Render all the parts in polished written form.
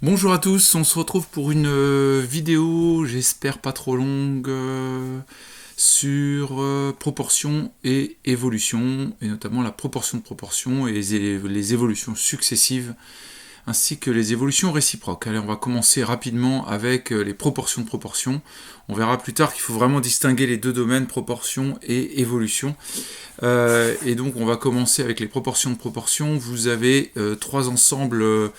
Bonjour à tous, on se retrouve pour une vidéo, j'espère pas trop longue, sur proportion et évolution, et notamment la proportion de proportion et les évolutions successives, ainsi que les évolutions réciproques. Allez, on va commencer rapidement avec les proportions de proportion. On verra plus tard qu'il faut vraiment distinguer les deux domaines, proportion et évolution. Et donc on va commencer avec les proportions de proportion. Vous avez trois ensembles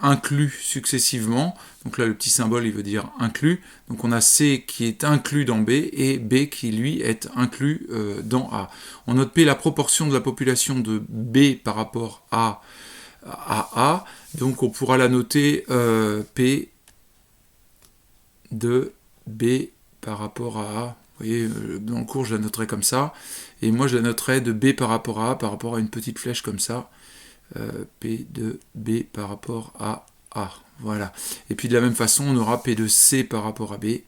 inclus successivement. Donc là, le petit symbole, il veut dire inclus. Donc on a C qui est inclus dans B et B qui, lui, est inclus dans A. On note P la proportion de la population de B par rapport à A. Donc on pourra la noter P de B par rapport à A. Vous voyez, dans le cours, je la noterai comme ça. Et moi, je la noterai de B par rapport à A, par rapport à une petite flèche comme ça. P de B par rapport à A. Voilà. Et puis de la même façon, on aura P de C par rapport à B.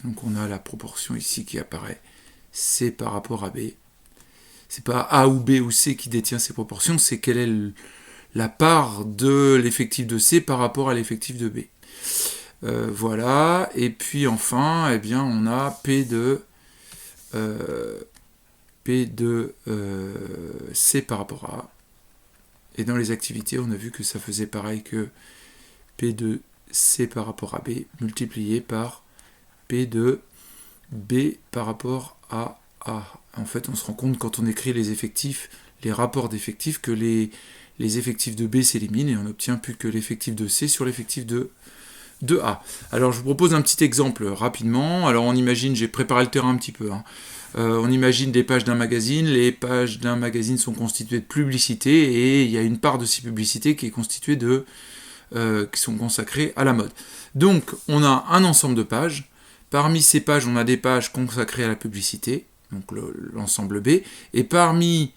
Donc on a la proportion ici qui apparaît. C par rapport à B. C'est pas A ou B ou C qui détient ces proportions, c'est quelle est la part de l'effectif de C par rapport à l'effectif de B. Voilà. Et puis enfin, eh bien, on a P de C par rapport à A. Et dans les activités, on a vu que ça faisait pareil que P de C par rapport à B multiplié par P de B par rapport à A. En fait, on se rend compte quand on écrit les effectifs, les rapports d'effectifs, que les effectifs de B s'éliminent et on n'obtient plus que l'effectif de C sur l'effectif de A. Alors, je vous propose un petit exemple rapidement. Alors, on imagine, j'ai préparé le terrain un petit peu, on imagine des pages d'un magazine. Les pages d'un magazine sont constituées de publicités et il y a une part de ces publicités qui est constituée qui sont consacrées à la mode. Donc, on a un ensemble de pages. Parmi ces pages, on a des pages consacrées à la publicité, donc l'ensemble B. Et parmi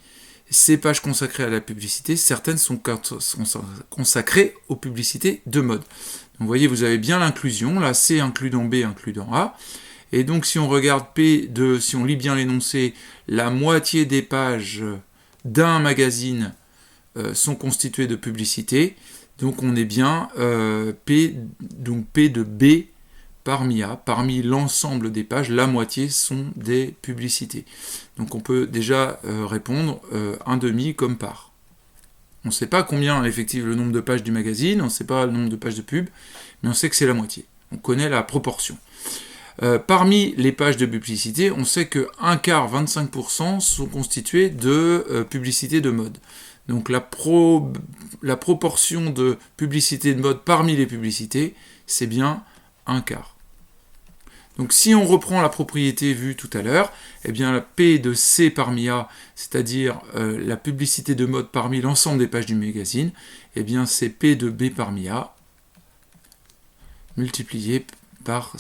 ces pages consacrées à la publicité, certaines sont consacrées aux publicités de mode. Donc, vous voyez, vous avez bien l'inclusion. Là, C inclus dans B, inclus dans A. Et donc, si on regarde si on lit bien l'énoncé, la moitié des pages d'un magazine sont constituées de publicités. Donc, on est bien P de B parmi A. Parmi l'ensemble des pages, la moitié sont des publicités. Donc, on peut déjà répondre un demi comme part. On ne sait pas combien effective le nombre de pages du magazine, on ne sait pas le nombre de pages de pub, mais on sait que c'est la moitié. On connaît la proportion. Parmi les pages de publicité, on sait que un quart, 25%, sont constituées de publicité de mode. Donc la proportion de publicité de mode parmi les publicités, c'est bien un quart. Donc si on reprend la propriété vue tout à l'heure, eh bien la P de C parmi A, c'est-à-dire la publicité de mode parmi l'ensemble des pages du magazine, eh bien c'est P de B parmi A multiplié par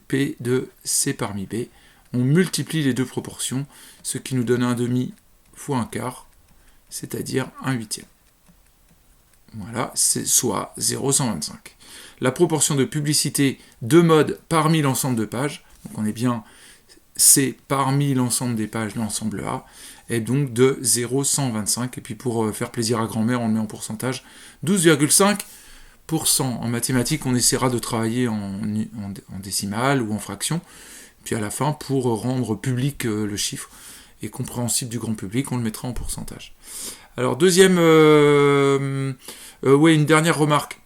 P de C parmi B. On multiplie les deux proportions, ce qui nous donne un demi fois un quart, c'est-à-dire un huitième. Voilà, c'est soit 0,125. La proportion de publicité de mode parmi l'ensemble de pages, donc on est bien C parmi l'ensemble des pages, l'ensemble A, est donc de 0,125. Et puis pour faire plaisir à grand-mère, on le met en pourcentage, 12,5%. En mathématiques, on essaiera de travailler en décimales ou en fractions. Puis à la fin, pour rendre public le chiffre et compréhensible du grand public, on le mettra en pourcentage. Alors, une dernière remarque.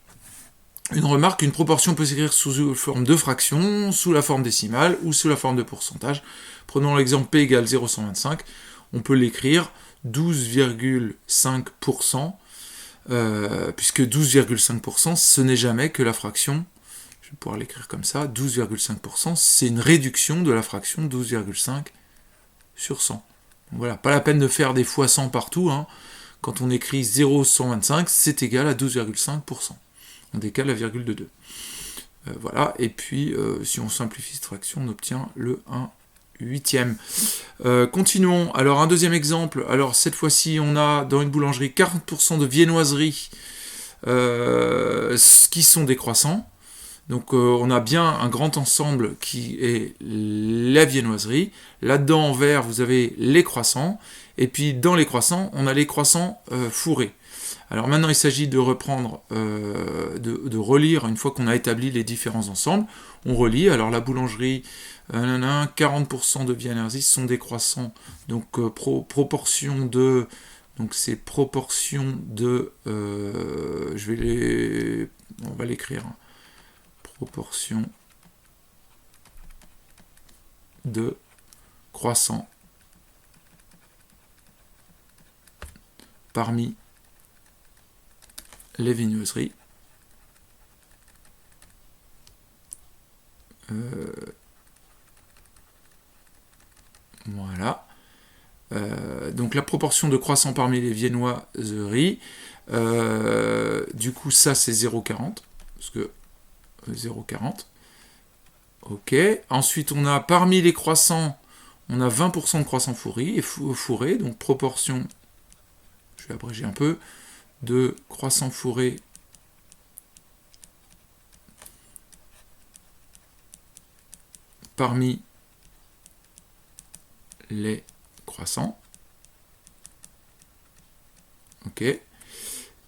Une proportion peut s'écrire sous forme de fraction, sous la forme décimale ou sous la forme de pourcentage. Prenons l'exemple P égale 0,125. On peut l'écrire 12,5%. Puisque 12,5%, ce n'est jamais que la fraction, je vais pouvoir l'écrire comme ça, 12,5%, c'est une réduction de la fraction 12,5 sur 100. Donc voilà, pas la peine de faire des fois 100 partout, Quand on écrit 0,125, c'est égal à 12,5%. On décale la virgule de 2. Voilà, et puis si on simplifie cette fraction, on obtient le 1 huitième. Continuons. Alors un deuxième exemple. Alors cette fois-ci, on a dans une boulangerie 40% de viennoiseries qui sont décroissants. Donc on a bien un grand ensemble qui est la viennoiserie. Là-dedans en vert, vous avez les croissants. Et puis dans les croissants, on a les croissants fourrés. Alors maintenant, il s'agit de reprendre, de relire une fois qu'on a établi les différents ensembles. On relit. Alors la boulangerie, 40% de viennoiserie sont des croissants. Donc proportion de... Donc c'est proportion de... on va l'écrire. Hein. Proportion de croissants parmi les viennoiseries. Voilà. Donc la proportion de croissants parmi les viennoiseries. Du coup, ça c'est 0,40. Parce que 0,40. Ok. Ensuite, on a parmi les croissants, on a 20% de croissants fourrés. Donc proportion, je vais abréger un peu, de croissants fourrés parmi les croissants. Ok.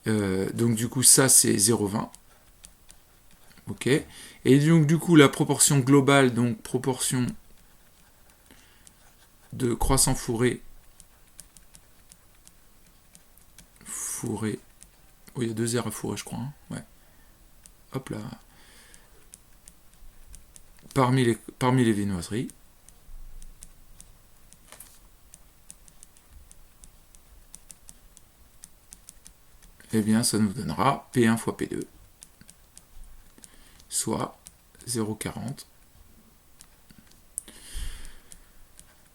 Donc du coup, ça c'est 0,20. Ok. Et donc du coup, la proportion globale, donc proportion de croissants fourrés. Oh, il y a 2 R à fourrer, je crois. Hein. Ouais. Hop là. Parmi les viennoiseries. Eh bien, ça nous donnera P1 fois P2, soit 0,40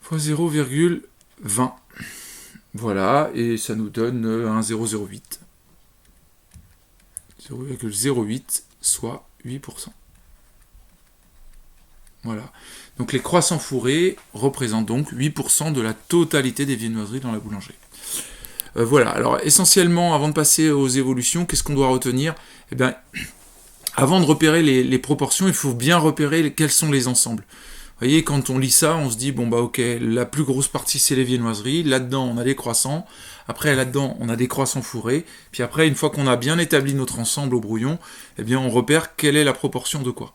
fois 0,20. Voilà, et ça nous donne un 0,08. 0,08, soit 8%. Voilà. Donc les croissants fourrés représentent donc 8% de la totalité des viennoiseries dans la boulangerie. Voilà, alors essentiellement, avant de passer aux évolutions, qu'est-ce qu'on doit retenir? Eh bien, avant de repérer les proportions, il faut bien repérer quels sont les ensembles. Vous voyez, quand on lit ça, on se dit, bon bah ok, la plus grosse partie c'est les viennoiseries, là-dedans on a des croissants, après là-dedans on a des croissants fourrés, puis après, une fois qu'on a bien établi notre ensemble au brouillon, eh bien on repère quelle est la proportion de quoi.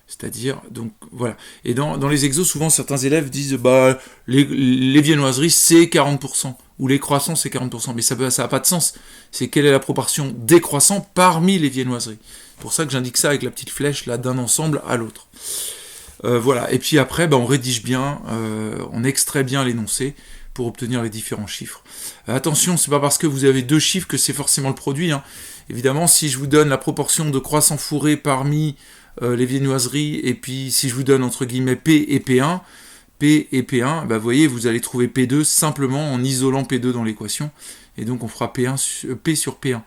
C'est-à-dire, donc voilà. Et dans les exos, souvent certains élèves disent bah les viennoiseries c'est 40%, ou les croissants c'est 40%, mais ça n'a pas de sens. C'est quelle est la proportion des croissants parmi les viennoiseries. C'est pour ça que j'indique ça avec la petite flèche là d'un ensemble à l'autre. Voilà. Et puis après, bah, on rédige bien, on extrait bien l'énoncé pour obtenir les différents chiffres. Attention, c'est pas parce que vous avez 2 chiffres que c'est forcément le produit. Hein. Évidemment, si je vous donne la proportion de croissants fourrés parmi les viennoiseries, et puis si je vous donne entre guillemets P et P1, bah, vous voyez, vous allez trouver P2 simplement en isolant P2 dans l'équation, et donc on fera P sur P1.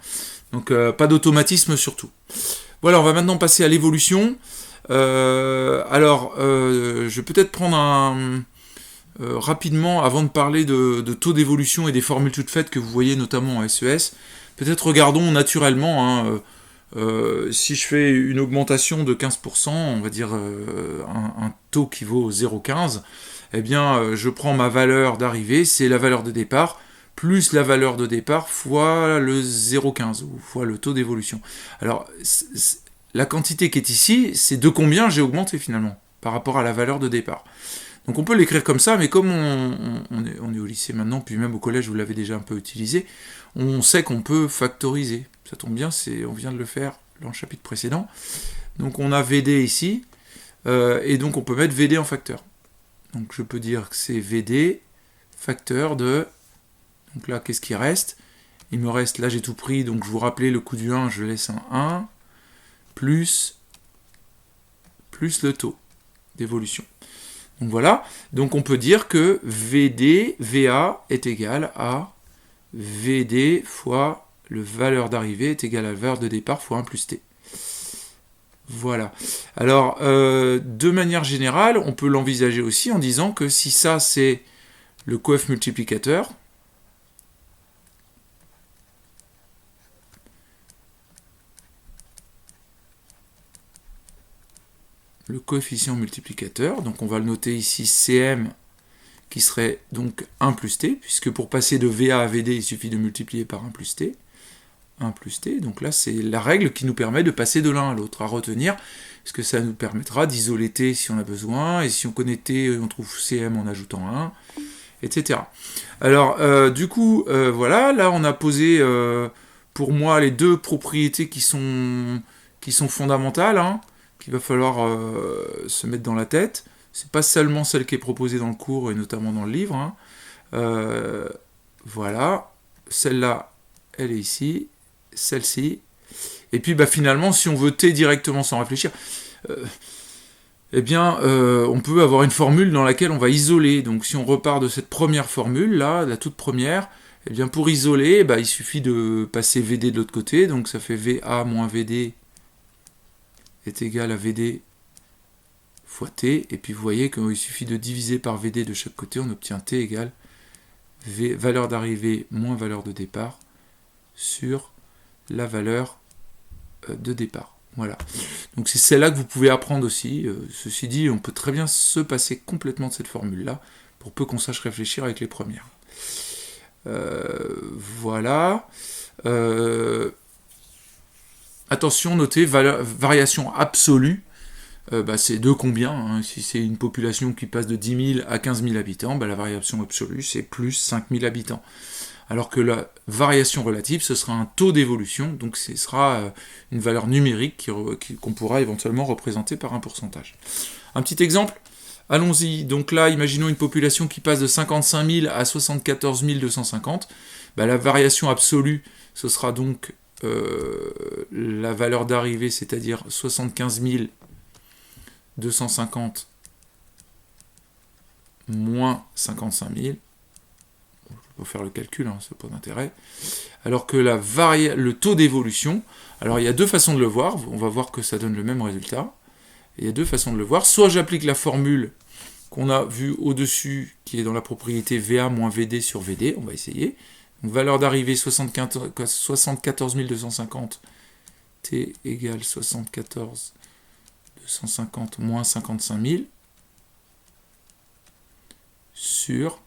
Donc pas d'automatisme surtout. Voilà, on va maintenant passer à l'évolution. Je vais peut-être prendre rapidement, avant de parler de taux d'évolution et des formules toutes faites que vous voyez notamment en SES, peut-être regardons naturellement, hein, si je fais une augmentation de 15%, on va dire un taux qui vaut 0,15, eh bien je prends ma valeur d'arrivée, c'est la valeur de départ, plus la valeur de départ fois le 0,15, ou fois le taux d'évolution. Alors, la quantité qui est ici, c'est de combien j'ai augmenté finalement, par rapport à la valeur de départ. Donc on peut l'écrire comme ça, mais comme on est au lycée maintenant, puis même au collège, vous l'avez déjà un peu utilisé, on sait qu'on peut factoriser. Ça tombe bien, on vient de le faire dans le chapitre précédent. Donc on a VD ici, et donc on peut mettre VD en facteur. Donc je peux dire que c'est VD, facteur de... Donc là, qu'est-ce qui reste? Il me reste, là j'ai tout pris, donc je vous rappelais le coût du 1, je laisse un 1, plus le taux d'évolution. Donc voilà, donc on peut dire que VA est égal à VD fois le valeur d'arrivée est égal à la valeur de départ fois 1 plus T. Voilà. Alors, de manière générale, on peut l'envisager aussi en disant que si ça c'est le coef multiplicateur, le coefficient multiplicateur. Donc on va le noter ici Cm qui serait donc 1 plus t, puisque pour passer de VA à VD, il suffit de multiplier par 1 plus t. 1 plus t, donc là c'est la règle qui nous permet de passer de l'un à l'autre, à retenir, parce que ça nous permettra d'isoler t si on a besoin, et si on connaît t, on trouve Cm en ajoutant 1, etc. Alors du coup, voilà, là on a posé pour moi les deux propriétés qui sont fondamentales, hein, qu'il va falloir se mettre dans la tête. C'est pas seulement celle qui est proposée dans le cours et notamment dans le livre, hein. Voilà, celle-là, elle est ici, celle-ci. Et puis bah, finalement, si on veut t directement sans réfléchir, eh bien, on peut avoir une formule dans laquelle on va isoler. Donc si on repart de cette première formule, là, la toute première, eh bien pour isoler, bah, il suffit de passer VD de l'autre côté. Donc ça fait VA moins VD est égal à VD fois t, et puis vous voyez qu'il suffit de diviser par VD de chaque côté, on obtient t égale valeur d'arrivée moins valeur de départ sur la valeur de départ. Voilà. Donc c'est celle-là que vous pouvez apprendre aussi. Ceci dit, on peut très bien se passer complètement de cette formule-là, pour peu qu'on sache réfléchir avec les premières. Voilà. Attention, notez, variation absolue. Bah, c'est de combien, hein. Si c'est une population qui passe de 10 000 à 15 000 habitants, bah, la variation absolue, c'est plus 5 000 habitants. Alors que la variation relative, ce sera un taux d'évolution, donc ce sera une valeur numérique qu'on pourra éventuellement représenter par un pourcentage. Un petit exemple, allons-y. Donc là, imaginons une population qui passe de 55 000 à 74 250. Bah, la variation absolue, ce sera donc la valeur d'arrivée, c'est-à-dire 75 250 moins 55 000. Bon, je peux faire le calcul, hein, ça n'a pas d'intérêt. Alors que le taux d'évolution, alors il y a deux façons de le voir, on va voir que ça donne le même résultat. Il y a deux façons de le voir. Soit j'applique la formule qu'on a vue au-dessus, qui est dans la propriété VA moins VD sur VD, on va essayer. Donc valeur d'arrivée 74 250, T égale 74 250 moins 55 000 sur,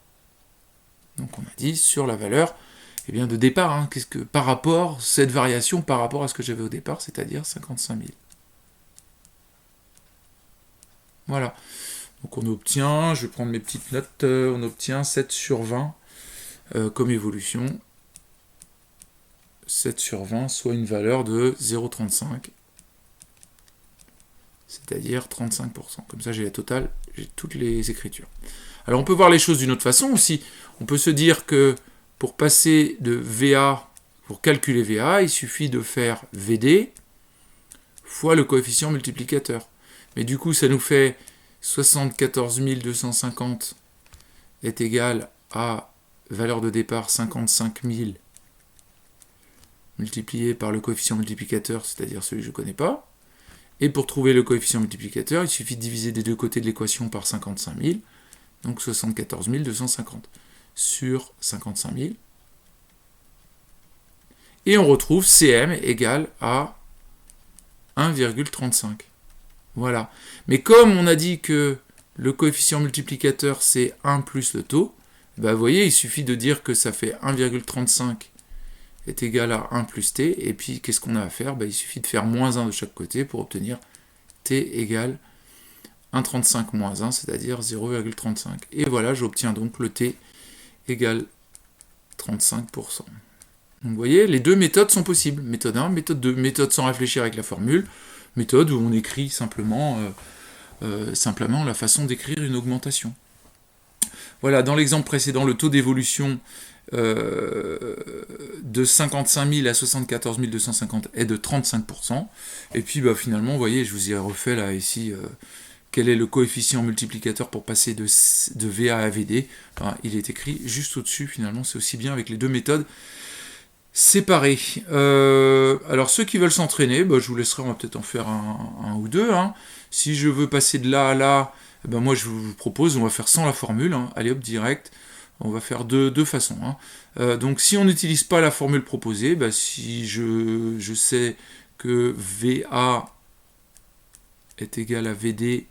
donc on a dit, sur la valeur de départ, hein, qu'est-ce que par rapport, cette variation par rapport à ce que j'avais au départ, c'est-à-dire 55 000. Voilà. Donc on obtient, je vais prendre mes petites notes, on obtient 7 sur 20 comme évolution. 7 sur 20, soit une valeur de 0,35, c'est-à-dire 35%. Comme ça, j'ai la totale, j'ai toutes les écritures. Alors, on peut voir les choses d'une autre façon aussi. On peut se dire que pour passer de VA, pour calculer VA, il suffit de faire VD fois le coefficient multiplicateur. Mais du coup, ça nous fait 74 250 est égal à valeur de départ 55 000 multiplié par le coefficient multiplicateur, c'est-à-dire celui que je ne connais pas. Et pour trouver le coefficient multiplicateur, il suffit de diviser des deux côtés de l'équation par 55 000, donc 74 250 sur 55 000. Et on retrouve Cm égale à 1,35. Voilà. Mais comme on a dit que le coefficient multiplicateur, c'est 1 plus le taux, bah vous voyez, il suffit de dire que ça fait 1,35 est égal à 1 plus t, et puis qu'est-ce qu'on a à faire? Il suffit de faire moins 1 de chaque côté pour obtenir t égale 1,35 moins 1, c'est-à-dire 0,35. Et voilà, j'obtiens donc le t égale 35%. Donc vous voyez, les deux méthodes sont possibles. Méthode 1, méthode 2. Méthode sans réfléchir avec la formule, méthode où on écrit simplement la façon d'écrire une augmentation. Voilà, dans l'exemple précédent, le taux d'évolution de 55 000 à 74 250 est de 35%. Et puis finalement, vous voyez, je vous ai refait là ici quel est le coefficient multiplicateur pour passer de VA à VD. Enfin, il est écrit juste au-dessus, finalement, c'est aussi bien avec les deux méthodes séparées. Alors ceux qui veulent s'entraîner, je vous laisserai, on va peut-être en faire un ou deux. Hein. Si je veux passer de là à là, moi je vous propose, on va faire sans la formule, hein. Allez hop, direct. On va faire deux façons. Hein. Donc si on n'utilise pas la formule proposée, si je sais que VA est égal à VD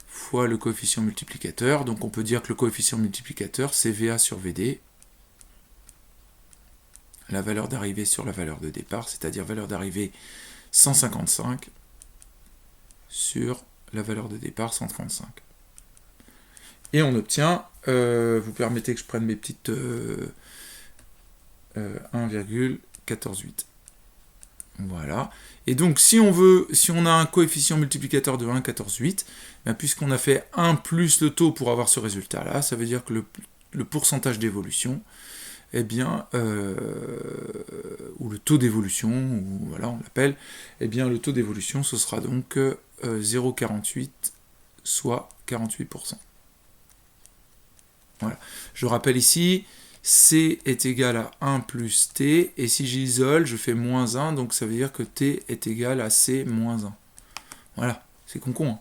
fois le coefficient multiplicateur. Donc on peut dire que le coefficient multiplicateur, c'est VA sur VD. La valeur d'arrivée sur la valeur de départ, c'est-à-dire valeur d'arrivée 155 sur la valeur de départ 135. Et on obtient, vous permettez que je prenne mes petites 1,148. Voilà. Et donc si on a un coefficient multiplicateur de 1,148, ben, puisqu'on a fait 1 plus le taux pour avoir ce résultat-là, ça veut dire que le pourcentage d'évolution, eh bien, ou le taux d'évolution, ou voilà, on l'appelle, eh bien, le taux d'évolution, ce sera donc 0,48, soit 48%. Voilà. Je rappelle ici, C est égal à 1 plus T, et si j'isole, je fais moins 1, donc ça veut dire que T est égal à C moins 1. Voilà, c'est con-con, hein.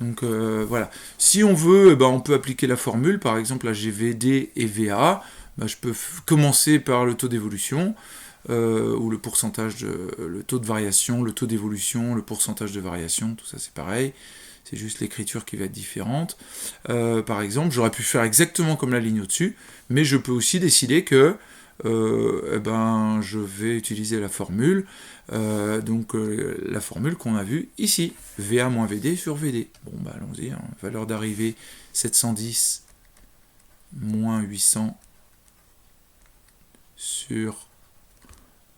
Donc voilà. Si on veut, on peut appliquer la formule, par exemple, là j'ai VD et VA, je peux commencer par le taux d'évolution, ou le pourcentage, le taux de variation, le taux d'évolution, le pourcentage de variation, tout ça c'est pareil. C'est juste l'écriture qui va être différente. Par exemple, j'aurais pu faire exactement comme la ligne au-dessus, mais je peux aussi décider que je vais utiliser la formule, la formule qu'on a vue ici, VA moins VD sur VD. Bon, allons-y, hein. Valeur d'arrivée 710 moins 800 sur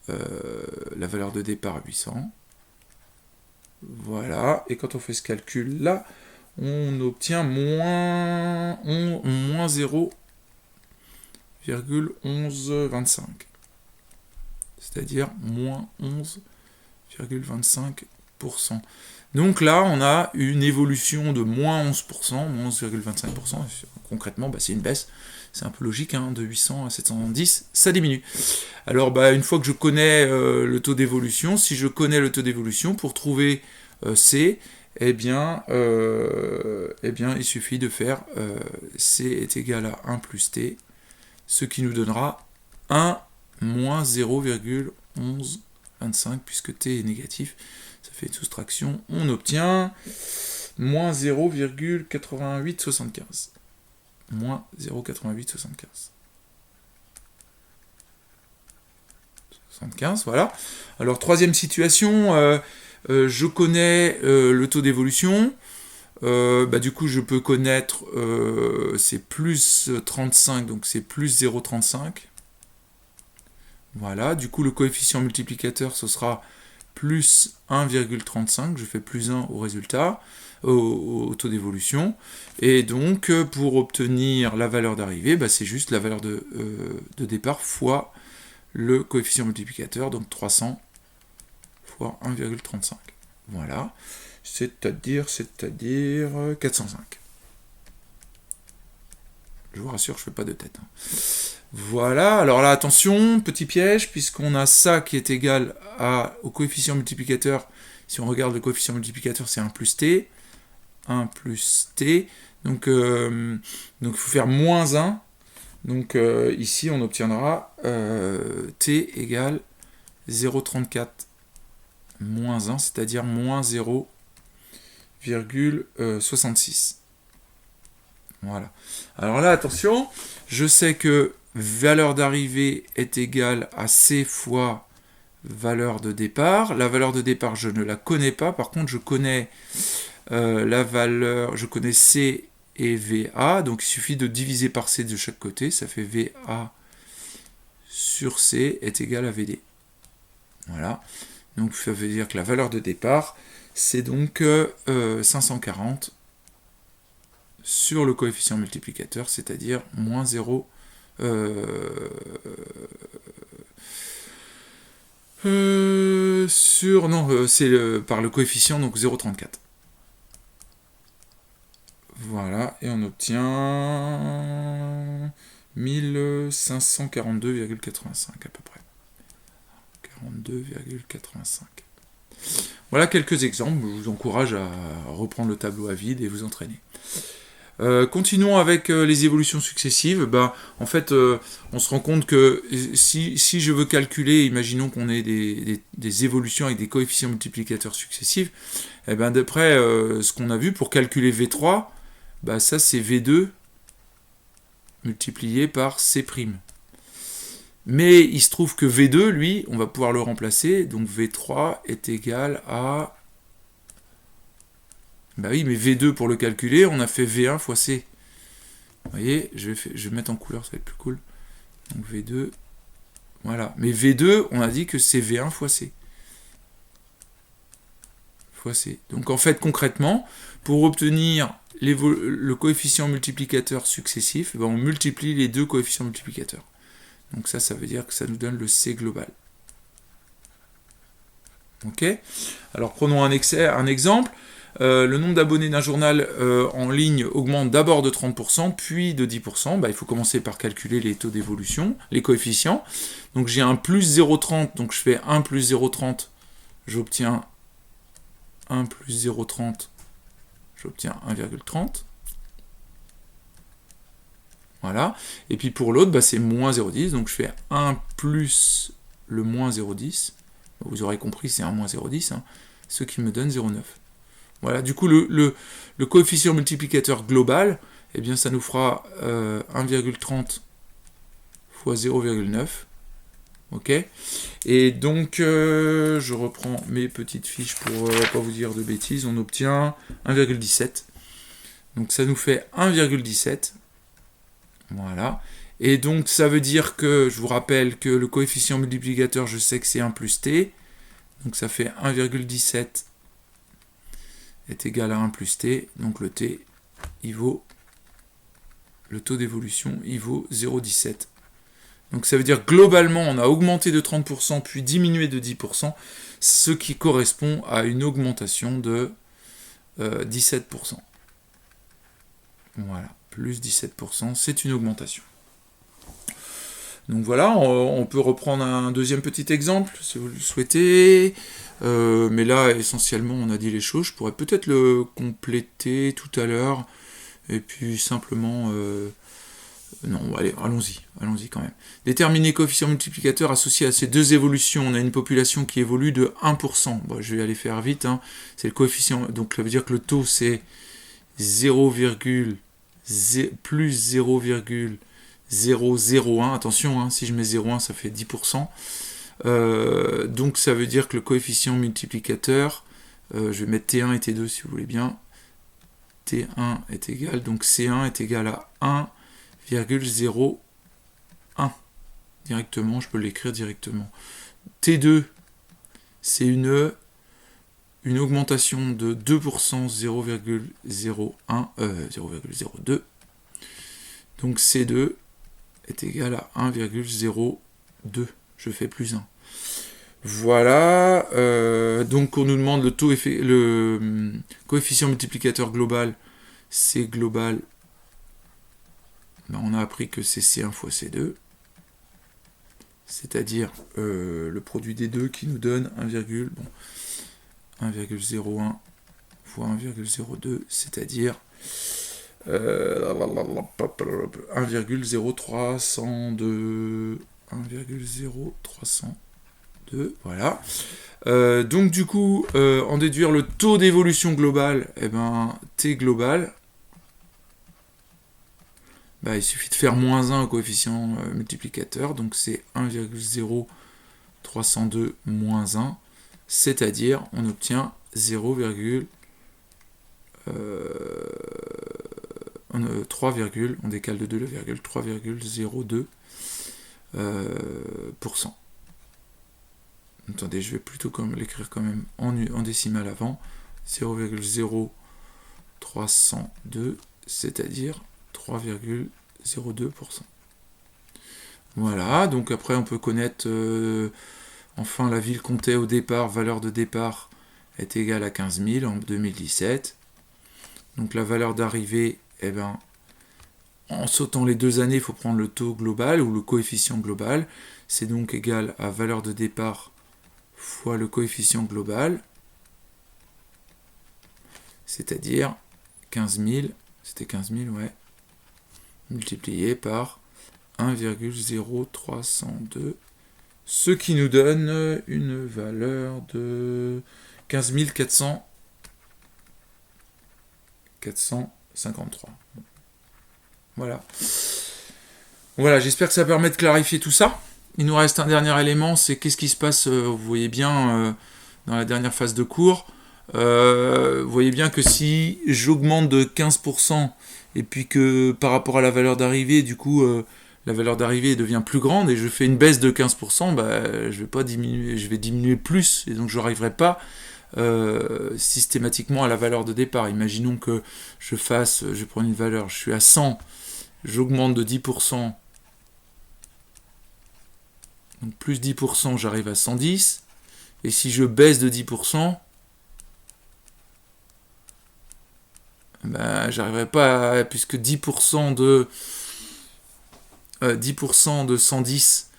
la valeur de départ 800. Voilà, et quand on fait ce calcul-là, on obtient moins 0,1125. C'est-à-dire moins 11,25%. Donc là, on a une évolution de moins 11%, moins 11,25%. Concrètement, c'est une baisse. C'est un peu logique, hein, de 800 à 710, ça diminue. Alors, une fois que je connais le taux d'évolution, si je connais le taux d'évolution, pour trouver C, il suffit de faire C est égal à 1 plus T, ce qui nous donnera 1 moins 0,1125, puisque T est négatif, ça fait une soustraction, on obtient moins 0,8875. Moins 0,8875. 75, voilà. Alors, troisième situation, je connais le taux d'évolution. Du coup, je peux connaître, c'est plus 35, donc c'est plus 0,35. Voilà, du coup, le coefficient multiplicateur, ce sera plus 1,35, je fais plus 1 au résultat, au taux d'évolution, et donc pour obtenir la valeur d'arrivée, c'est juste la valeur de départ fois le coefficient multiplicateur, donc 300 fois 1,35. Voilà, c'est-à-dire 405. Je vous rassure, je ne fais pas de tête. Voilà, alors là, attention, petit piège, puisqu'on a ça qui est égal au coefficient multiplicateur. Si on regarde le coefficient multiplicateur, c'est 1 plus t. 1 plus t. Donc il faut faire moins 1. Donc ici, on obtiendra t égale 0,34 moins 1, c'est-à-dire moins 0,66. Voilà. Alors là, attention, je sais que valeur d'arrivée est égale à C fois valeur de départ. La valeur de départ, je ne la connais pas. Par contre, je connais je connais C et VA. Donc, il suffit de diviser par C de chaque côté. Ça fait VA sur C est égal à VD. Voilà. Donc, ça veut dire que la valeur de départ, c'est donc 540 sur le coefficient multiplicateur, c'est-à-dire moins 0. C'est par le coefficient, donc 0,34. Voilà, et on obtient 1542,85 à peu près. 42,85. Voilà quelques exemples, je vous encourage à reprendre le tableau à vide et vous entraîner. Continuons avec les évolutions successives. En fait, on se rend compte que si je veux calculer, imaginons qu'on ait des évolutions avec des coefficients multiplicateurs successifs, et d'après ce qu'on a vu, pour calculer V3, ça c'est V2 multiplié par C'. Mais il se trouve que V2, lui, on va pouvoir le remplacer, donc V3 est égal à... oui, mais V2 pour le calculer, on a fait V1 fois C. Vous voyez, je vais mettre en couleur, ça va être plus cool. Donc V2, voilà. Mais V2, on a dit que c'est V1 fois C. Fois C. Donc en fait, concrètement, pour obtenir le coefficient multiplicateur successif, on multiplie les deux coefficients multiplicateurs. Donc ça veut dire que ça nous donne le C global. Ok. Alors prenons un exemple. Le nombre d'abonnés d'un journal en ligne augmente d'abord de 30%, puis de 10%. Il faut commencer par calculer les taux d'évolution, les coefficients. Donc j'ai un plus 0,30, donc je fais 1 plus 0,30, j'obtiens 1 plus 0,30, j'obtiens 1,30. Voilà. Et puis pour l'autre, c'est moins 0,10, donc je fais 1 plus le moins 0,10. Vous aurez compris, c'est un moins 0,10, ce qui me donne 0,9. Voilà, du coup, le coefficient multiplicateur global, ça nous fera 1,30 fois 0,9. Ok. Et donc, je reprends mes petites fiches pour ne pas vous dire de bêtises. On obtient 1,17. Donc, ça nous fait 1,17. Voilà. Et donc, ça veut dire que, je vous rappelle que le coefficient multiplicateur, je sais que c'est 1 plus t. Donc, ça fait 1,17 est égal à 1 plus t. Donc, le t, le taux d'évolution, il vaut 0,17. Donc, ça veut dire globalement, on a augmenté de 30%, puis diminué de 10%, ce qui correspond à une augmentation de 17%. Voilà, plus 17%, c'est une augmentation. Donc voilà, on peut reprendre un deuxième petit exemple, si vous le souhaitez. Mais là, essentiellement, on a dit les choses. Je pourrais peut-être le compléter tout à l'heure. Et puis simplement... non, allez, allons-y quand même. Déterminer coefficient multiplicateur associé à ces deux évolutions. On a une population qui évolue de 1%. Bon, je vais aller faire vite. C'est le coefficient. Donc ça veut dire que le taux, c'est 0, plus 0,001. Attention, si je mets 0,1, ça fait 10%. Donc ça veut dire que le coefficient multiplicateur, je vais mettre T1 et T2 si vous voulez bien. T1 est égal, donc C1 est égal à 1,01. Directement, je peux l'écrire directement. T2, c'est une augmentation de 2%, 0,02. Donc C2 est égal à 1,02. Je fais plus 1. Voilà. Donc on nous demande le coefficient multiplicateur global. C global. On a appris que c'est C1 fois C2. C'est-à-dire le produit des deux qui nous donne 1,01 fois 1,02, c'est-à-dire 1,0302. 1,0302, voilà. Donc du coup, en déduire le taux d'évolution global, T global, il suffit de faire moins 1 au coefficient multiplicateur, donc c'est 1,0302 moins 1, c'est-à-dire on obtient 3, on décale de 2 le virgule, 3,02%. Attendez, je vais plutôt l'écrire quand même en décimale avant. 0,0302, c'est-à-dire 3,02%. Voilà, donc après on peut connaître enfin la ville comptait au départ, valeur de départ est égale à 15 000 en 2017. Donc la valeur d'arrivée, en sautant les 2 années, il faut prendre le taux global ou le coefficient global. C'est donc égal à valeur de départ fois le coefficient global, c'est-à-dire 15 000 c'était 15 000, ouais, multiplié par 1,0302, ce qui nous donne une valeur de 15 453. Voilà. Voilà, j'espère que ça permet de clarifier tout ça. Il nous reste un dernier élément, c'est qu'est-ce qui se passe, vous voyez bien, dans la dernière phase de cours. Vous voyez bien que si j'augmente de 15%, et puis que par rapport à la valeur d'arrivée, du coup, la valeur d'arrivée devient plus grande, et je fais une baisse de 15%, je vais pas diminuer, je vais diminuer plus, et donc je n'arriverai pas systématiquement à la valeur de départ. Imaginons que je prends une valeur, je suis à 100, j'augmente de 10%, donc plus 10%, j'arrive à 110, et si je baisse de 10%, j'arriverai pas puisque 10% de 110,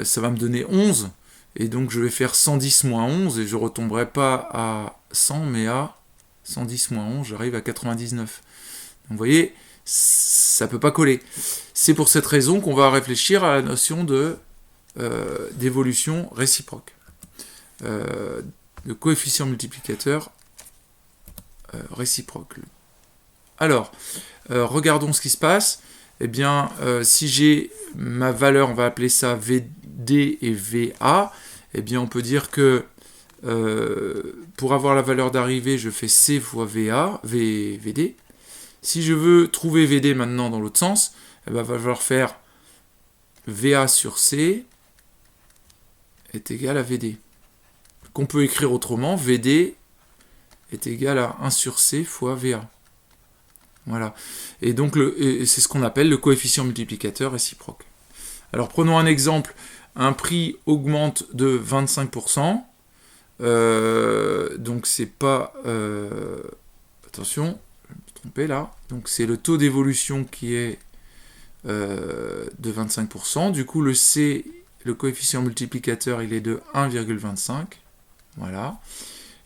ça va me donner 11, et donc je vais faire 110 moins 11, et je retomberai pas à 100, mais à 110 moins 11, j'arrive à 99. Donc vous voyez, ça peut pas coller. C'est pour cette raison qu'on va réfléchir à la notion d'évolution réciproque. Le coefficient multiplicateur réciproque. Alors, regardons ce qui se passe. Eh bien, si j'ai ma valeur, on va appeler ça VD et VA, eh bien, on peut dire que pour avoir la valeur d'arrivée, je fais C fois VD. Si je veux trouver VD maintenant dans l'autre sens, il va falloir faire VA sur C est égal à VD. Qu'on peut écrire autrement, VD est égal à 1 sur C fois VA. Voilà. Et donc, c'est ce qu'on appelle le coefficient multiplicateur réciproque. Alors, prenons un exemple. Un prix augmente de 25%. Donc, c'est pas... attention, je vais me tromper là. Donc, c'est le taux d'évolution qui est de 25%. Du coup, le coefficient multiplicateur, il est de 1,25. Voilà.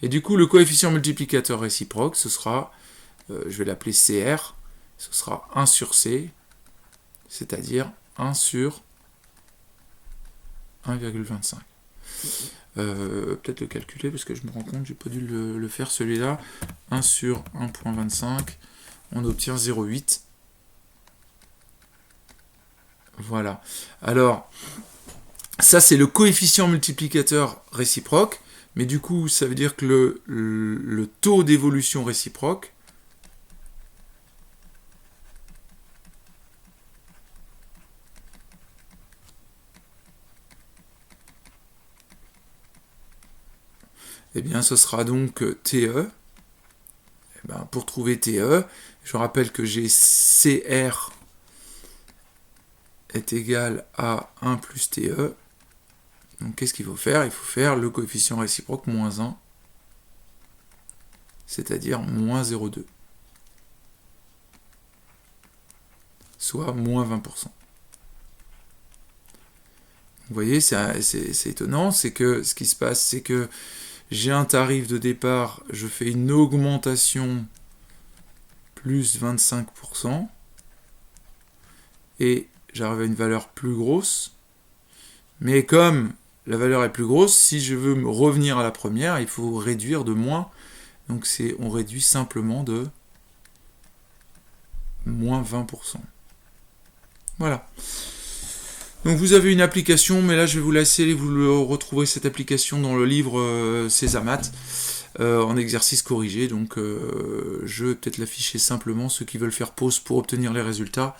Et du coup, le coefficient multiplicateur réciproque, ce sera, je vais l'appeler CR, ce sera 1 sur C, c'est-à-dire 1 sur 1,25. Peut-être le calculer, parce que je me rends compte, j'ai pas dû le faire celui-là. 1 sur 1,25, on obtient 0,8. Voilà. Alors, ça c'est le coefficient multiplicateur réciproque. Mais du coup, ça veut dire que le taux d'évolution réciproque, eh bien, ce sera donc TE. Eh bien, pour trouver TE, je rappelle que j'ai CR est égal à 1 plus TE. Donc, qu'est-ce qu'il faut faire? Il faut faire le coefficient réciproque moins 1, c'est-à-dire moins 0,2, soit moins 20%. Vous voyez, c'est étonnant, c'est que ce qui se passe, c'est que j'ai un tarif de départ, je fais une augmentation plus 25%, et j'arrive à une valeur plus grosse, mais comme la valeur est plus grosse, si je veux me revenir à la première, il faut réduire de moins. Donc on réduit simplement de moins 20%. Voilà. Donc vous avez une application, mais là je vais vous laisser, vous retrouverez cette application dans le livre Césamat, en exercice corrigé. Donc je vais peut-être l'afficher simplement, ceux qui veulent faire pause pour obtenir les résultats.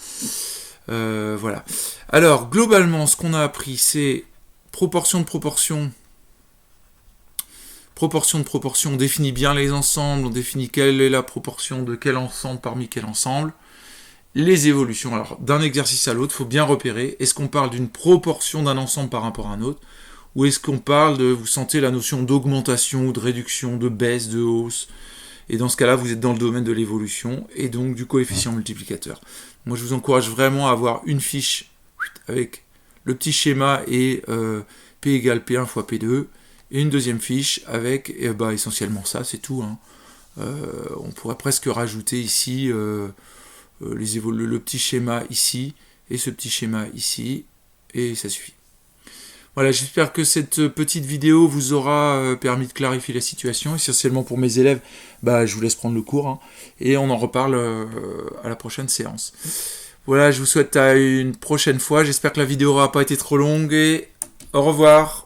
Voilà. Alors, globalement, ce qu'on a appris, c'est proportion de proportion. Proportion de proportion, on définit bien les ensembles, on définit quelle est la proportion de quel ensemble parmi quel ensemble. Les évolutions, alors d'un exercice à l'autre, il faut bien repérer, est-ce qu'on parle d'une proportion d'un ensemble par rapport à un autre, ou est-ce qu'on parle de, vous sentez la notion d'augmentation ou de réduction, de baisse, de hausse, et dans ce cas-là, vous êtes dans le domaine de l'évolution, et donc du coefficient multiplicateur. Moi, je vous encourage vraiment à avoir une fiche avec le petit schéma et P égale P1 fois P2, et une deuxième fiche avec essentiellement ça, c'est tout, hein. On pourrait presque rajouter ici le petit schéma ici, et ce petit schéma ici, et ça suffit. Voilà, j'espère que cette petite vidéo vous aura permis de clarifier la situation. Essentiellement pour mes élèves, je vous laisse prendre le cours, hein, et on en reparle à la prochaine séance. Voilà, je vous souhaite à une prochaine fois. J'espère que la vidéo n'aura pas été trop longue, et au revoir.